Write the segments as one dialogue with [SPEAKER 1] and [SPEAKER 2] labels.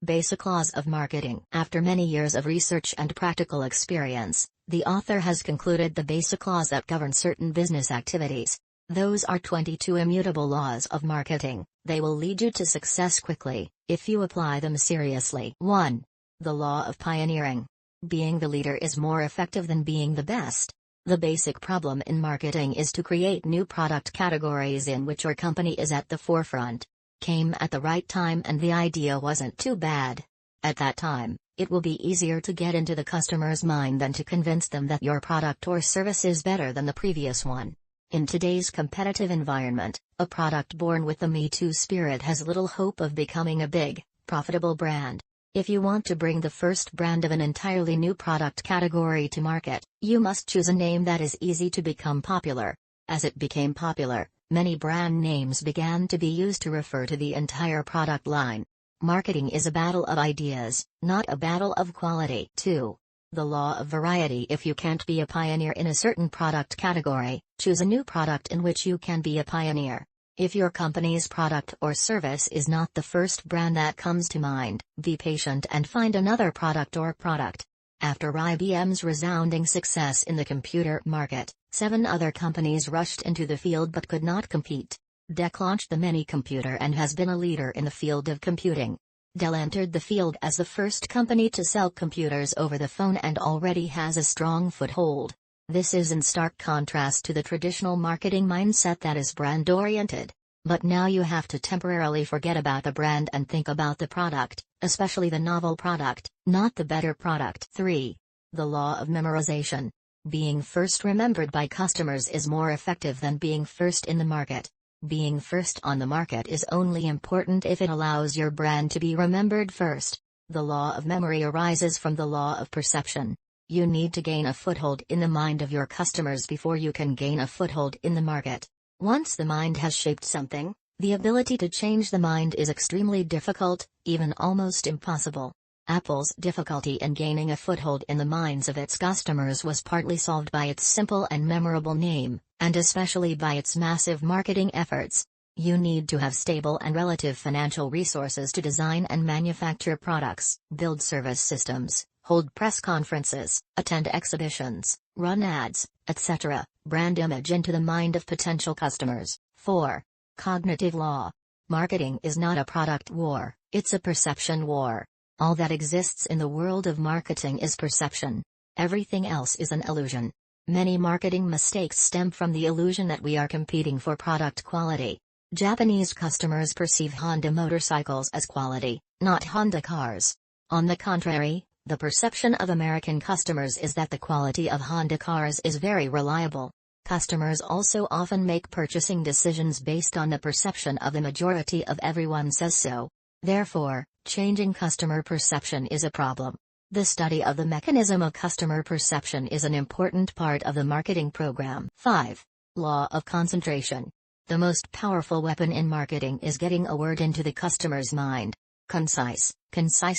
[SPEAKER 1] Basic laws of marketing. After many years of research and practical experience, the author has concluded the basic laws that govern certain business activities. Those are 22 immutable laws of marketing. They will lead you to success quickly, if you apply them seriously. 1. The law of pioneering. Being the leader is more effective than being the best. The basic problem in marketing is to create new product categories in which your company is at the forefront. Came at the right time and the idea wasn't too bad. At that time, it will be easier to get into the customer's mind than to convince them that your product or service is better than the previous one. In today's competitive environment, a product born with the Me Too spirit has little hope of becoming a big, profitable brand. If you want to bring the first brand of an entirely new product category to market, you must choose a name that is easy to become popular. As it became popular, many brand names began to be used to refer to the entire product line. Marketing is a battle of ideas, not a battle of quality. 2. The law of variety. If you can't be a pioneer in a certain product category, choose a new product in which you can be a pioneer. If your company's product or service is not the first brand that comes to mind, be patient and find another product or product. After IBM's resounding success in the computer market, 7 other companies rushed into the field but could not compete. DEC launched the Mini computer and has been a leader in the field of computing. Dell entered the field as the first company to sell computers over the phone and already has a strong foothold. This is in stark contrast to the traditional marketing mindset that is brand-oriented. But now you have to temporarily forget about the brand and think about the product, especially the novel product, not the better product. 3. The law of memorization. Being first remembered by customers is more effective than being first in the market. Being first on the market is only important if it allows your brand to be remembered first. The law of memory arises from the law of perception. You need to gain a foothold in the mind of your customers before you can gain a foothold in the market. Once the mind has shaped something, the ability to change the mind is extremely difficult, even almost impossible. Apple's difficulty in gaining a foothold in the minds of its customers was partly solved by its simple and memorable name, and especially by its massive marketing efforts. You need to have stable and relative financial resources to design and manufacture products, build service systems, hold press conferences, attend exhibitions, run ads, etc., brand image into the mind of potential customers. 4. Cognitive law. Marketing is not a product war, it's a perception war. All that exists in the world of marketing is perception. Everything else is an illusion. Many marketing mistakes stem from the illusion that we are competing for product quality. Japanese customers perceive Honda motorcycles as quality, not Honda cars. On the contrary, the perception of American customers is that the quality of Honda cars is very reliable. Customers also often make purchasing decisions based on the perception of the majority of everyone says so. Therefore, changing customer perception is a problem. The study of the mechanism of customer perception is an important part of the marketing program. 5. Law of concentration. The most powerful weapon in marketing is getting a word into the customer's mind. Concise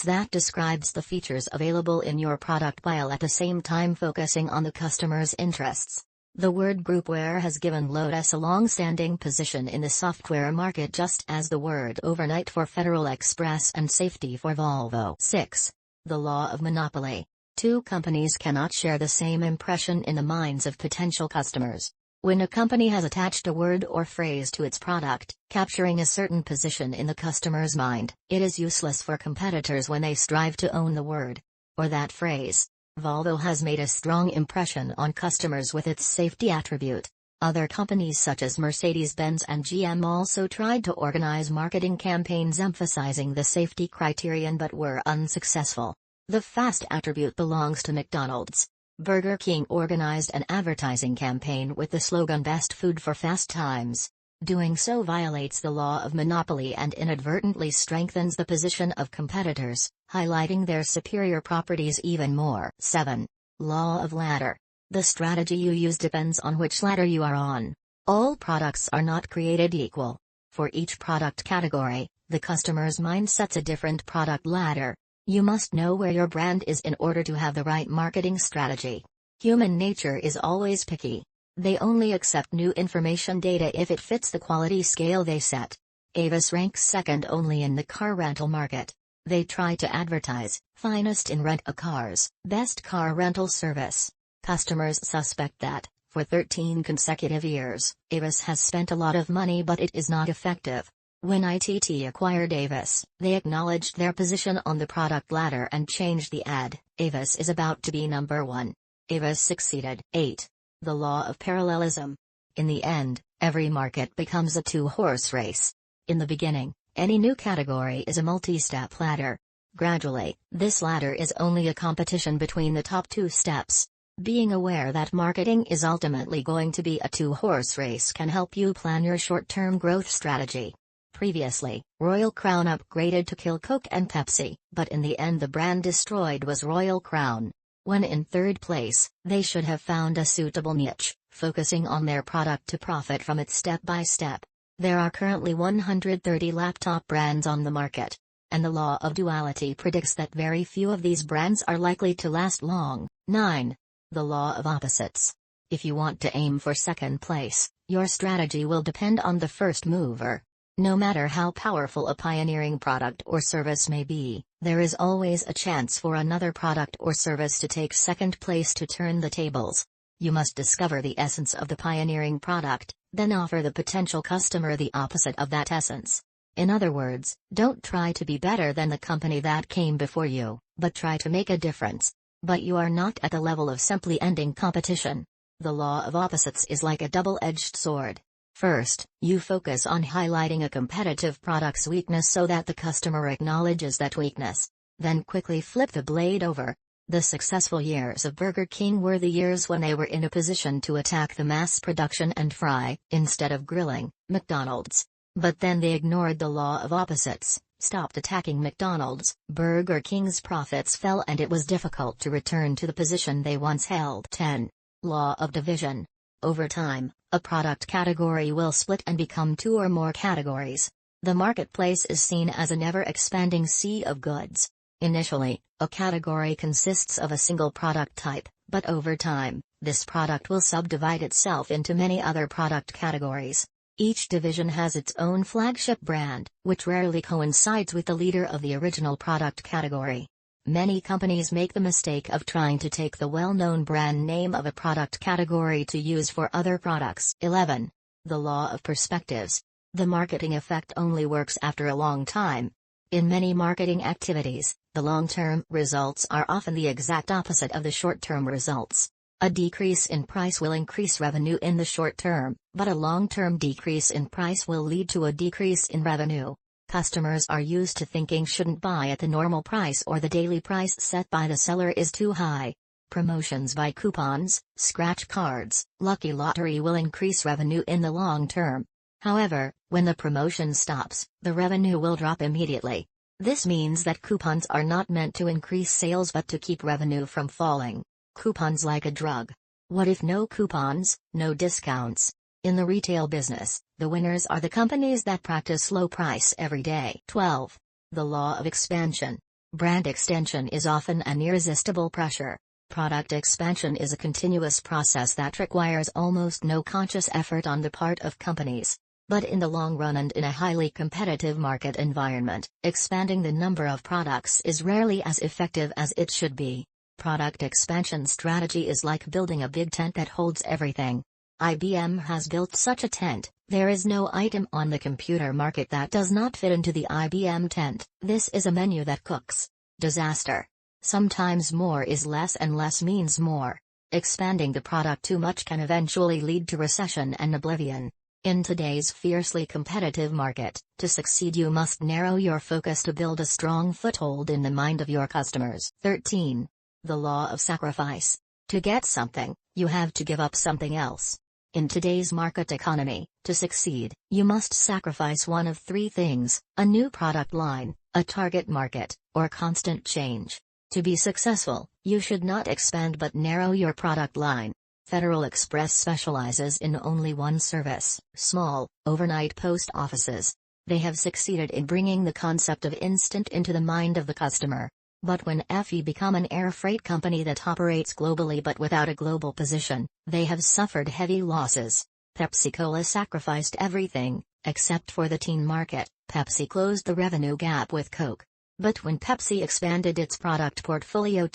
[SPEAKER 1] that describes the features available in your product while at the same time focusing on the customer's interests. The word groupware has given Lotus a long-standing position in the software market, just as the word overnight for Federal Express and safety for Volvo. 6. The law of monopoly. 2 companies cannot share the same impression in the minds of potential customers. When a company has attached a word or phrase to its product, capturing a certain position in the customer's mind, it is useless for competitors when they strive to own the word or that phrase. Volvo has made a strong impression on customers with its safety attribute. Other companies such as Mercedes-Benz and GM also tried to organize marketing campaigns emphasizing the safety criterion but were unsuccessful. The fast attribute belongs to McDonald's. Burger King organized an advertising campaign with the slogan "Best Food for Fast Times." Doing so violates the law of monopoly and inadvertently strengthens the position of competitors, highlighting their superior properties even more. 7. Law of ladder. The strategy you use depends on which ladder you are on. All products are not created equal. For each product category, the customer's mind sets a different product ladder. You must know where your brand is in order to have the right marketing strategy. Human nature is always picky. They only accept new information data if it fits the quality scale they set. Avis ranks second only in the car rental market. They try to advertise, finest in rent-a-cars, best car rental service. Customers suspect that, for 13 consecutive years, Avis has spent a lot of money but it is not effective. When ITT acquired Avis, they acknowledged their position on the product ladder and changed the ad. Avis is about to be number 1. Avis succeeded. 8. The law of parallelism. In the end, every market becomes a two-horse race. In the beginning, any new category is a multi-step ladder. Gradually, this ladder is only a competition between the top 2 steps. Being aware that marketing is ultimately going to be a two-horse race can help you plan your short-term growth strategy. Previously, Royal Crown upgraded to kill Coke and Pepsi, but in the end the brand destroyed was Royal Crown. When in third place, they should have found a suitable niche, focusing on their product to profit from it step by step. There are currently 130 laptop brands on the market, and the law of duality predicts that very few of these brands are likely to last long. 9. The law of opposites. If you want to aim for second place, your strategy will depend on the first mover. No matter how powerful a pioneering product or service may be, there is always a chance for another product or service to take second place to turn the tables. You must discover the essence of the pioneering product, then offer the potential customer the opposite of that essence. In other words, don't try to be better than the company that came before you, but try to make a difference. But you are not at the level of simply ending competition. The law of opposites is like a double-edged sword. First, you focus on highlighting a competitive product's weakness so that the customer acknowledges that weakness. Then quickly flip the blade over. The successful years of Burger King were the years when they were in a position to attack the mass production and fry, instead of grilling, McDonald's. But then they ignored the law of opposites, stopped attacking McDonald's. Burger King's profits fell and it was difficult to return to the position they once held. 10. Law of division. Over time, a product category will split and become 2 or more categories. The marketplace is seen as an ever-expanding sea of goods. Initially, a category consists of a single product type, but over time, this product will subdivide itself into many other product categories. Each division has its own flagship brand, which rarely coincides with the leader of the original product category. Many companies make the mistake of trying to take the well-known brand name of a product category to use for other products. 11. The law of perspectives. The marketing effect only works after a long time. In many marketing activities, the long-term results are often the exact opposite of the short-term results. A decrease in price will increase revenue in the short term, but a long-term decrease in price will lead to a decrease in revenue. Customers are used to thinking shouldn't buy at the normal price or the daily price set by the seller is too high. Promotions by coupons, scratch cards, lucky lottery will increase revenue in the long term. However, when the promotion stops, the revenue will drop immediately. This means that coupons are not meant to increase sales but to keep revenue from falling. Coupons like a drug. What if no coupons, no discounts? In the retail business, the winners are the companies that practice low price every day. 12. The law of expansion. Brand extension is often an irresistible pressure. Product expansion is a continuous process that requires almost no conscious effort on the part of companies. But in the long run and in a highly competitive market environment, expanding the number of products is rarely as effective as it should be. Product expansion strategy is like building a big tent that holds everything. IBM has built such a tent. There is no item on the computer market that does not fit into the IBM tent. This is a menu that cooks. Disaster. Sometimes more is less and less means more. Expanding the product too much can eventually lead to recession and oblivion. In today's fiercely competitive market, to succeed you must narrow your focus to build a strong foothold in the mind of your customers. 13. The law of sacrifice. To get something, you have to give up something else. In today's market economy, to succeed, you must sacrifice one of 3 things: a new product line, a target market, or constant change. To be successful, you should not expand but narrow your product line. Federal Express specializes in only one service: small, overnight post offices. They have succeeded in bringing the concept of instant into the mind of the customer. But when FE become an air freight company that operates globally but without a global position, they have suffered heavy losses. Pepsi-Cola sacrificed everything, except for the teen market. Pepsi closed the revenue gap with Coke. But when Pepsi expanded its product portfolio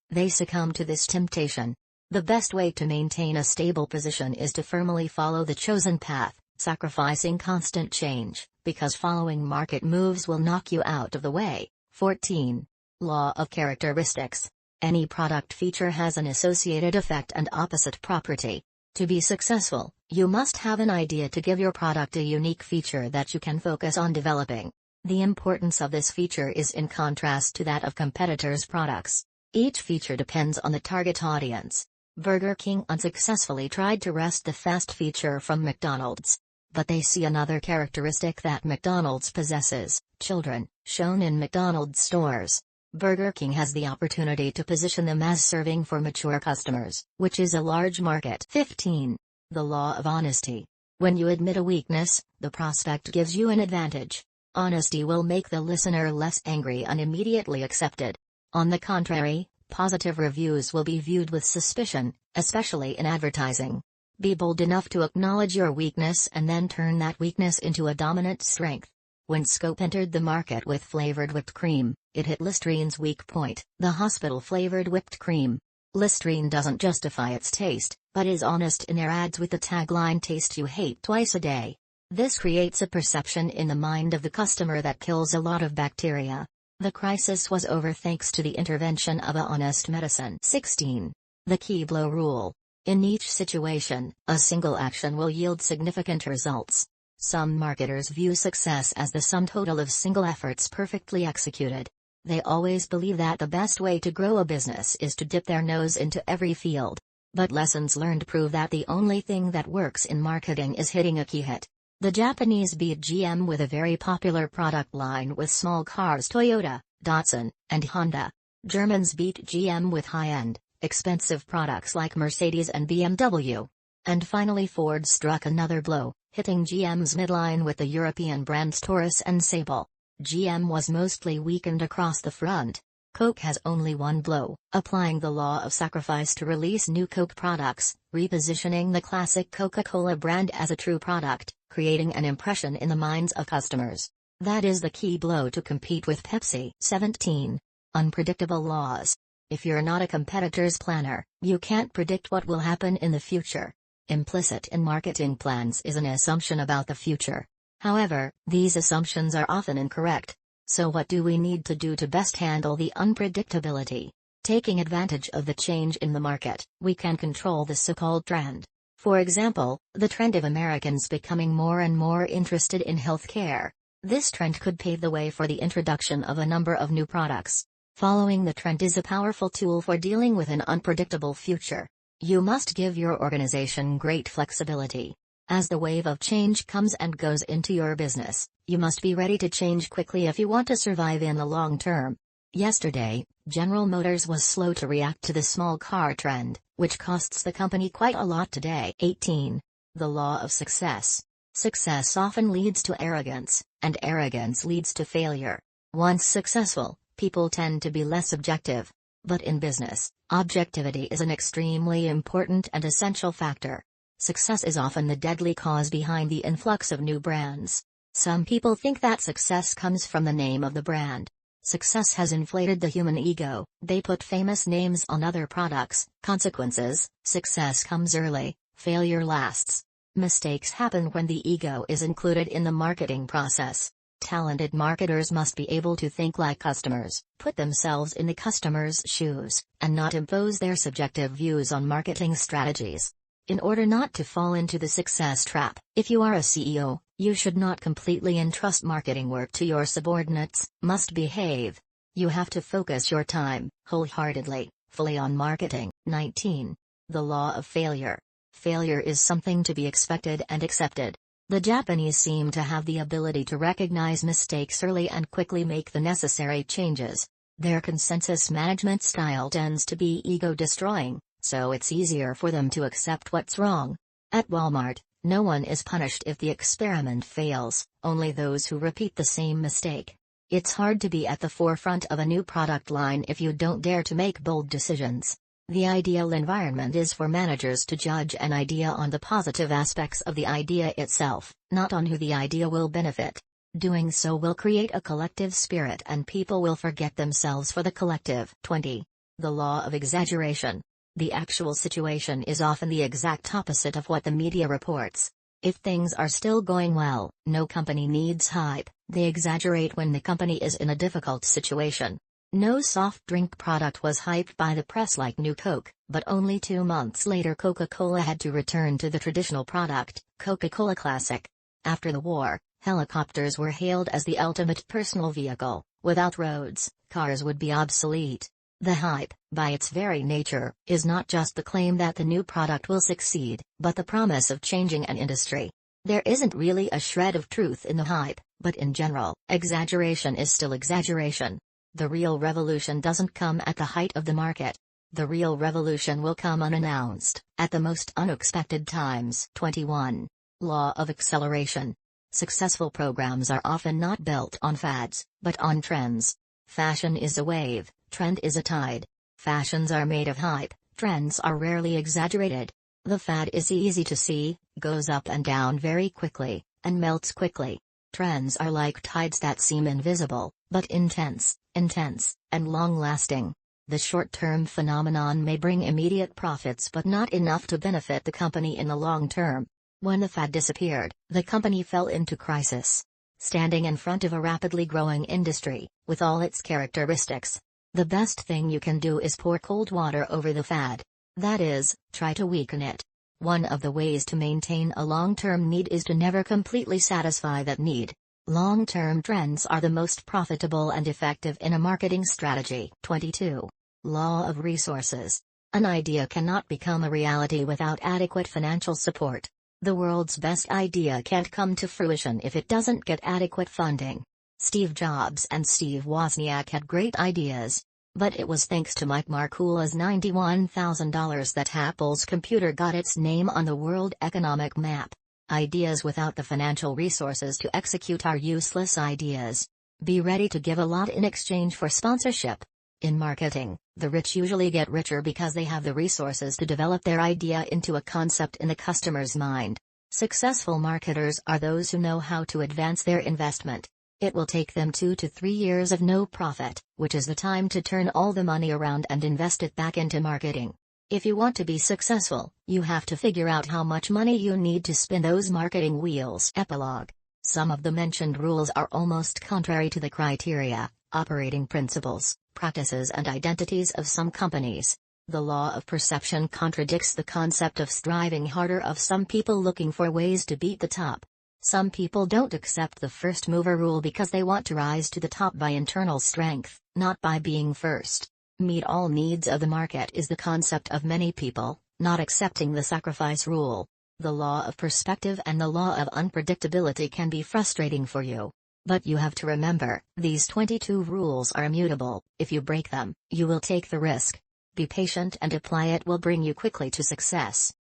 [SPEAKER 1] they succumbed to this temptation. The best way to maintain a stable position is to firmly follow the chosen path, sacrificing constant change, because following market moves will knock you out of the way. 14. Law of characteristics. Any product feature has an associated effect and opposite property. To be successful, you must have an idea to give your product a unique feature that you can focus on developing. The importance of this feature is in contrast to that of competitors' products. Each feature depends on the target audience. Burger King unsuccessfully tried to wrest the fast feature from McDonald's. But they see another characteristic that McDonald's possesses: children, shown in McDonald's stores. Burger King has the opportunity to position them as serving for mature customers, which is a large market. 15. The law of honesty. When you admit a weakness, the prospect gives you an advantage. Honesty will make the listener less angry and immediately accepted. On the contrary, positive reviews will be viewed with suspicion, especially in advertising. Be bold enough to acknowledge your weakness and then turn that weakness into a dominant strength. When Scope entered the market with flavored whipped cream, it hit Listerine's weak point, the hospital-flavored whipped cream. Listerine doesn't justify its taste, but is honest in their ads with the tagline "Taste you hate twice a day." This creates a perception in the mind of the customer that kills a lot of bacteria. The crisis was over thanks to the intervention of a honest medicine. 16. The key blow rule. In each situation, a single action will yield significant results. Some marketers view success as the sum total of single efforts perfectly executed. They always believe that the best way to grow a business is to dip their nose into every field. But lessons learned prove that the only thing that works in marketing is hitting a key hit. The Japanese beat GM with a very popular product line with small cars: Toyota, Datsun, and Honda. Germans beat GM with high-end, expensive products like Mercedes and BMW. And finally Ford struck another blow, hitting GM's midline with the European brands Taurus and Sable. GM was mostly weakened across the front. Coke has only one blow, applying the law of sacrifice to release new Coke products, repositioning the classic Coca-Cola brand as a true product, creating an impression in the minds of customers. That is the key blow to compete with Pepsi. 17. Unpredictable laws. If you're not a competitor's planner, you can't predict what will happen in the future. Implicit in marketing plans is an assumption about the future. However, these assumptions are often incorrect. So what do we need to do to best handle the unpredictability? Taking advantage of the change in the market, we can control the so-called trend. For example, the trend of Americans becoming more and more interested in healthcare. This trend could pave the way for the introduction of a number of new products. Following the trend is a powerful tool for dealing with an unpredictable future. You must give your organization great flexibility. As the wave of change comes and goes into your business, you must be ready to change quickly if you want to survive in the long term. Yesterday, General Motors was slow to react to the small car trend, which costs the company quite a lot today. 18. The law of success. Success often leads to arrogance, and arrogance leads to failure. Once successful, people tend to be less objective. But in business, objectivity is an extremely important and essential factor. Success is often the deadly cause behind the influx of new brands. Some people think that success comes from the name of the brand. Success has inflated the human ego. They put famous names on other products. Consequences: success comes early, failure lasts. Mistakes happen when the ego is included in the marketing process. Talented marketers must be able to think like customers, put themselves in the customer's shoes, and not impose their subjective views on marketing strategies. In order not to fall into the success trap, if you are a CEO, you should not completely entrust marketing work to your subordinates. Must behave. You have to focus your time, wholeheartedly, fully on marketing. 19. The law of failure. Failure is something to be expected and accepted. The Japanese seem to have the ability to recognize mistakes early and quickly make the necessary changes. Their consensus management style tends to be ego-destroying, so it's easier for them to accept what's wrong. At Walmart, no one is punished if the experiment fails, only those who repeat the same mistake. It's hard to be at the forefront of a new product line if you don't dare to make bold decisions. The ideal environment is for managers to judge an idea on the positive aspects of the idea itself, not on who the idea will benefit. Doing so will create a collective spirit and people will forget themselves for the collective. 20. The law of exaggeration. The actual situation is often the exact opposite of what the media reports. If things are still going well, no company needs hype, they exaggerate when the company is in a difficult situation. No soft drink product was hyped by the press like New Coke, but only 2 months later Coca-Cola had to return to the traditional product, Coca-Cola Classic. After the war, helicopters were hailed as the ultimate personal vehicle. Without roads, cars would be obsolete. The hype, by its very nature, is not just the claim that the new product will succeed, but the promise of changing an industry. There isn't really a shred of truth in the hype, but in general, exaggeration is still exaggeration. The real revolution doesn't come at the height of the market. The real revolution will come unannounced, at the most unexpected times. 21. Law of acceleration. Successful programs are often not built on fads, but on trends. Fashion is a wave, trend is a tide. Fashions are made of hype, trends are rarely exaggerated. The fad is easy to see, goes up and down very quickly, and melts quickly. Trends are like tides that seem invisible, but intense, and long-lasting. The short-term phenomenon may bring immediate profits but not enough to benefit the company in the long term. When the fad disappeared, the company fell into crisis. Standing in front of a rapidly growing industry, with all its characteristics, the best thing you can do is pour cold water over the fad. That is, try to weaken it. One of the ways to maintain a long-term need is to never completely satisfy that need. Long-term trends are the most profitable and effective in a marketing strategy. 22. Law of resources. An idea cannot become a reality without adequate financial support. The world's best idea can't come to fruition if it doesn't get adequate funding. Steve Jobs and Steve Wozniak had great ideas. But it was thanks to Mike Markula's $91,000 that Apple's computer got its name on the world economic map. Ideas without the financial resources to execute are useless ideas. Be ready to give a lot in exchange for sponsorship. In marketing, the rich usually get richer because they have the resources to develop their idea into a concept in the customer's mind. Successful marketers are those who know how to advance their investment. It will take them 2 to 3 years of no profit, which is the time to turn all the money around and invest it back into marketing. If you want to be successful, you have to figure out how much money you need to spin those marketing wheels. Epilogue. Some of the mentioned rules are almost contrary to the criteria, operating principles, practices and identities of some companies. The law of perception contradicts the concept of striving harder of some people looking for ways to beat the top. Some people don't accept the first mover rule because they want to rise to the top by internal strength, not by being first. Meet all needs of the market is the concept of many people, not accepting the sacrifice rule. The law of perspective and the law of unpredictability can be frustrating for you. But you have to remember, these 22 rules are immutable. If you break them, you will take the risk. Be patient and apply it will bring you quickly to success.